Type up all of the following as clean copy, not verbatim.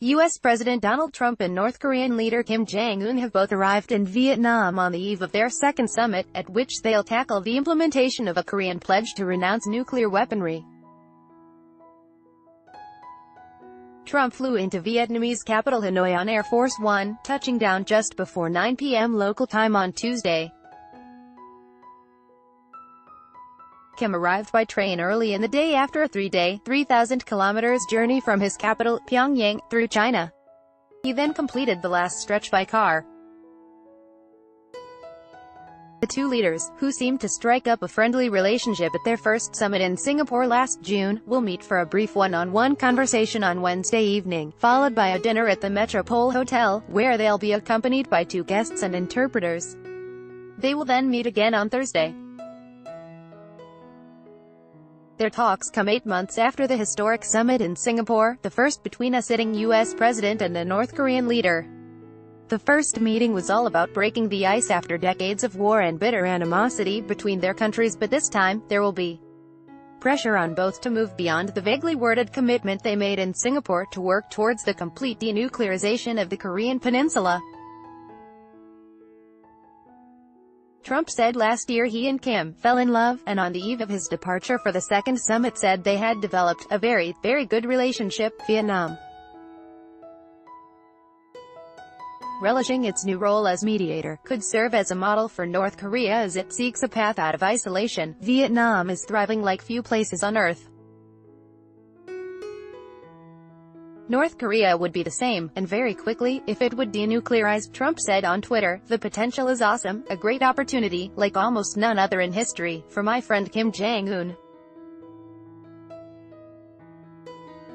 U.S. President Donald Trump and North Korean leader Kim Jong-un have both arrived in Vietnam on the eve of their second summit, at which they'll tackle the implementation of a Korean pledge to renounce nuclear weaponry. Trump flew into Vietnamese capital Hanoi on Air Force One, touching down just before 9 p.m. local time on Tuesday. Kim arrived by train early in the day after a three-day, 3,000 kilometers journey from his capital, Pyongyang, through China. He then completed the last stretch by car. The two leaders, who seemed to strike up a friendly relationship at their first summit in Singapore last June, will meet for a brief one-on-one conversation on Wednesday evening, followed by a dinner at the Metropole Hotel, where they'll be accompanied by two guests and interpreters. They will then meet again on Thursday. Their talks come 8 months after the historic summit in Singapore, the first between a sitting U.S. president and a North Korean leader. The first meeting was all about breaking the ice after decades of war and bitter animosity between their countries, but this time, there will be pressure on both to move beyond the vaguely worded commitment they made in Singapore to work towards the complete denuclearization of the Korean peninsula. Trump said last year he and Kim fell in love, and on the eve of his departure for the second summit said they had developed a very good relationship. Vietnam, relishing its new role as mediator, could serve as a model for North Korea as it seeks a path out of isolation. Vietnam is thriving like few places on Earth. North Korea would be the same, and very quickly, if it would denuclearize, Trump said on Twitter. The potential is awesome, a great opportunity, like almost none other in history, for my friend Kim Jong-un.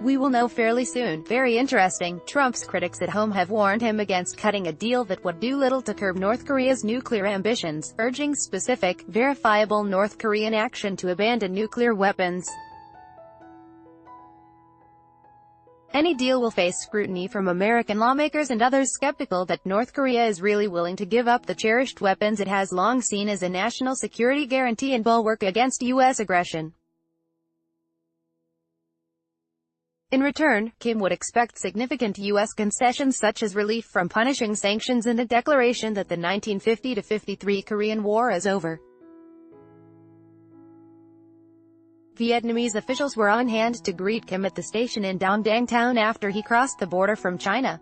We will know fairly soon. Very interesting. Trump's critics at home have warned him against cutting a deal that would do little to curb North Korea's nuclear ambitions, urging specific, verifiable North Korean action to abandon nuclear weapons. Any deal will face scrutiny from American lawmakers and others skeptical that North Korea is really willing to give up the cherished weapons it has long seen as a national security guarantee and bulwark against U.S. aggression. In return, Kim would expect significant U.S. concessions such as relief from punishing sanctions and a declaration that the 1950-53 Korean War is over. Vietnamese officials were on hand to greet Kim at the station in Dong Dang town after he crossed the border from China.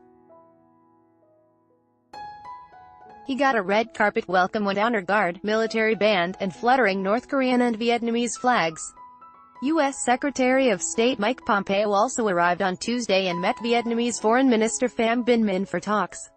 He got a red carpet welcome with honor guard, military band, and fluttering North Korean and Vietnamese flags. U.S. Secretary of State Mike Pompeo also arrived on Tuesday and met Vietnamese Foreign Minister Pham Binh Minh for talks.